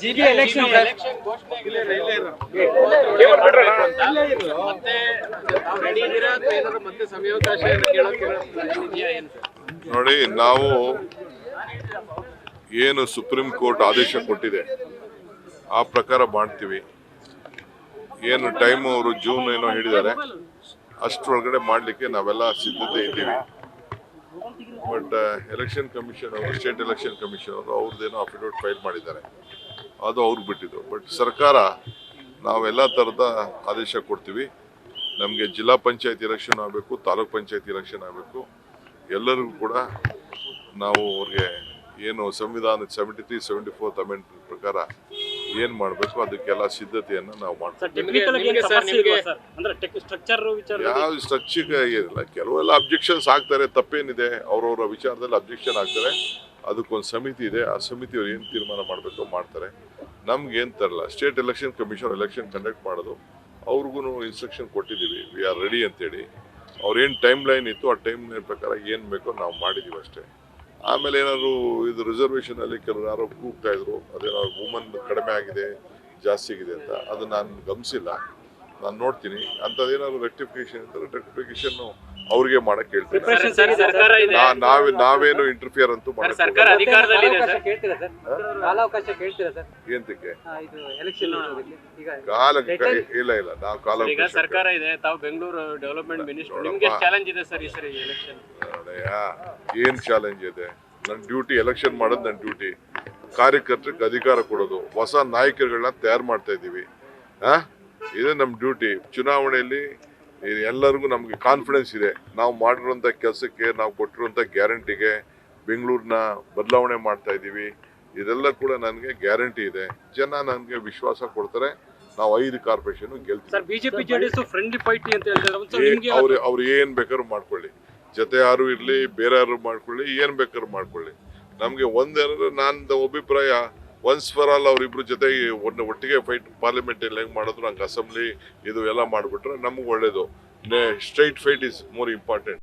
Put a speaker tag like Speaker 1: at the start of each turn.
Speaker 1: GB election
Speaker 2: ನೋಡಿ, ನಾವು ಏನು ಸುಪ್ರೀಂ ಕೋರ್ಟ್ ಆದೇಶ ಕೊಟ್ಟಿದೆ ಆ ಪ್ರಕಾರ ಮಾಡ್ತೀವಿ. ಏನು ಟೈಮ್ ಅವರು ಜೂನ್ ಏನೋ ಹೇಳಿದ್ದಾರೆ, ಅಷ್ಟರೊಳಗಡೆ ಮಾಡಲಿಕ್ಕೆ ನಾವೆಲ್ಲ ಸಿದ್ಧತೆ ಇದ್ದೀವಿ. ಬಟ್ ಎಲೆಕ್ಷನ್ ಕಮಿಷನ್ ಅವರು, ಸ್ಟೇಟ್ ಎಲೆಕ್ಷನ್ ಕಮಿಷನ್ ಅವರು ಅವ್ರದ್ದೇನೋ ಅಫಿಡವಿಟ್ ಫೈಲ್ ಮಾಡಿದ್ದಾರೆ, ಅದು ಅವ್ರಿಗೆ ಬಿಟ್ಟಿದ್ದು. ಬಟ್ ಸರ್ಕಾರ ನಾವೆಲ್ಲ ಥರದ ಆದೇಶ ಕೊಡ್ತೀವಿ. ನಮಗೆ ಜಿಲ್ಲಾ ಪಂಚಾಯತ್ ಎಲೆಕ್ಷನ್ ಆಗಬೇಕು, ತಾಲೂಕ್ ಪಂಚಾಯತ್ ಎಲೆಕ್ಷನ್ ಆಗಬೇಕು, ಎಲ್ಲರಿಗೂ ಕೂಡ ನಾವು ಅವ್ರಿಗೆ ಏನು ಸಂವಿಧಾನದ 73-74 ಅಮೆಂಡ್ಮೆಂಟ್ ಪ್ರಕಾರ ಏನ್ ಮಾಡಬೇಕು ಅದಕ್ಕೆಲ್ಲ ಸಿದ್ಧತೆಯನ್ನು ನಾವು ಮಾಡ್ತೀವಿ. ಯಾವ ಸ್ಟ್ರಕ್ಚರ್ ಏನಿಲ್ಲ, ಕೆಲವೆಲ್ಲ ಅಬ್ಜೆಕ್ಷನ್ಸ್ ಆಗ್ತಾರೆ, ತಪ್ಪೇನಿದೆ, ಅವ್ರವ್ರ ವಿಚಾರದಲ್ಲಿ ಅಬ್ಜೆಕ್ಷನ್ ಆಗ್ತಾರೆ. ಅದಕ್ಕೊಂದು ಸಮಿತಿ ಇದೆ, ಆ ಸಮಿತಿಯವ್ರು ಏನು ತೀರ್ಮಾನ ಮಾಡಬೇಕು ಮಾಡ್ತಾರೆ. ನಮ್ಗೆ ಏನು ತರಲ್ಲ, state election commission election conduct ಮಾಡೋದು, ಅವ್ರಿಗೂ ಇನ್ಸ್ಟ್ರಕ್ಷನ್ ಕೊಟ್ಟಿದ್ದೀವಿ, ವಿ ಆರ್ ರೆಡಿ ಅಂತೇಳಿ. ಅವ್ರೇನು ಟೈಮ್ ಲೈನ್ ಇತ್ತು ಆ ಟೈಮ್ ಲೈನ್ ಪ್ರಕಾರ ಏನು ಬೇಕೋ ನಾವು ಮಾಡಿದ್ದೀವಿ ಅಷ್ಟೇ. ಆಮೇಲೆ ಏನಾದ್ರು ಇದು ರಿಸರ್ವೇಷನ್ ಅಲ್ಲಿ ಕೆಲವರು ಯಾರೋ ಕೂಗ್ತಾ ಇದ್ರು, ಅದೇನಾದ್ರು ವುಮನ್ ಕಡಿಮೆ ಆಗಿದೆ ಜಾಸ್ತಿ ಆಗಿದೆ ಅಂತ, ಅದು ನಾನು ಗಮನಿಸಿಲ್ಲ. ನಾನು ನೋಡ್ತೀನಿ, ಅಂಥದ್ದೇನಾದ್ರು ರೆಕ್ಟಿಫಿಕೇಶನ್ ಇದ್ದರೆ ರೆಕ್ಟಿಫಿಕೇಶನ್ ಅವ್ರಿಗೆ ಮಾಡಕ್ ಹೇಳ್ತೀನಿ. ನಾವೇನು ಇಂಟರ್ಫಿಯರ್ ಅಂತೂ ಎಂತಕ್ಕೆ ಕಾಲ ಇಲ್ಲ ಇಲ್ಲ, ನಾವು ಕಾಲ
Speaker 1: ಸರ್ಕಾರ ಇದೆ, ತಾವು ಬೆಂಗಳೂರು ಡೆವಲಪ್ಮೆಂಟ್ ಮಿನಿಸ್ಟರ್, ನಿಮಗೆ ಚಾಲೆಂಜ್ ಇದೆ ಸರ್ ಈ ಸರಿ ಎಲೆಕ್ಷನ್.
Speaker 2: ಏನ್ ಚಾಲೆಂಜ್ ಇದೆ? ನನ್ನ ಡ್ಯೂಟಿ ಎಲೆಕ್ಷನ್ ಮಾಡೋದು, ನನ್ನ ಡ್ಯೂಟಿ ಕಾರ್ಯಕರ್ತರಿಗೆ ಅಧಿಕಾರ ಕೊಡೋದು, ಹೊಸ ನಾಯಕರುಗಳನ್ನ ತಯಾರು ಮಾಡ್ತಾ ಇದ್ದೀವಿ. ಇದೇ ನಮ್ಮ ಡ್ಯೂಟಿ. ಚುನಾವಣೆಯಲ್ಲಿ ಎಲ್ಲರಿಗೂ ನಮಗೆ ಕಾನ್ಫಿಡೆನ್ಸ್ ಇದೆ, ನಾವು ಮಾಡಿರುವಂಥ ಕೆಲಸಕ್ಕೆ, ನಾವು ಕೊಟ್ಟಿರುವಂಥ ಗ್ಯಾರಂಟಿಗೆ ಬೆಂಗಳೂರನ್ನ ಬದಲಾವಣೆ ಮಾಡ್ತಾ ಇದ್ದೀವಿ. ಇದೆಲ್ಲ ಕೂಡ ನನಗೆ ಗ್ಯಾರಂಟಿ ಇದೆ. ಜನ ನನಗೆ ವಿಶ್ವಾಸ ಕೊಡ್ತಾರೆ, ನಾವು 5 ಕಾರ್ಪೊರೇಷನ್ ಗೆಲ್ತೀವಿ.
Speaker 1: ಬಿಜೆಪಿ ಜೆಡಿಎಸ್ ಫ್ರೆಂಡ್ಲಿ ಫೈಟ್ ಅಂತ ಹೇಳ್ತಾರೆ.
Speaker 2: ಅವ್ರು ಏನ್ ಬೇಕಾದ್ರು ಮಾಡ್ಕೊಳ್ಳಿ, ಜೊತೆ ಯಾರು ಇರ್ಲಿ, ಬೇರೆ ಯಾರು ಮಾಡ್ಕೊಳ್ಳಿ, ಏನ್ ಬೇಕಾದ್ರು ಮಾಡ್ಕೊಳ್ಳಿ. ನಮ್ಗೆ ಒಂದೇನಾದ್ರೆ ನನ್ನ ಅಭಿಪ್ರಾಯ, ಒನ್ಸ್ ಫಾರ್ ಆಲ್ ಅವರಿಬ್ರು ಜೊತೆ ಒಟ್ಟಿಗೆ ಫೈಟ್ ಪಾರ್ಲಿಮೆಂಟ್ ಅಲ್ಲಿ ಹೆಂಗ್ ಮಾಡಿದ್ರು ಹಂಗೆ ಅಸೆಂಬ್ಲಿ ಇದು ಎಲ್ಲ ಮಾಡ್ಬಿಟ್ರೆ ನಮ್ಗೆ ಒಳ್ಳೇದು. Straight fight is more important.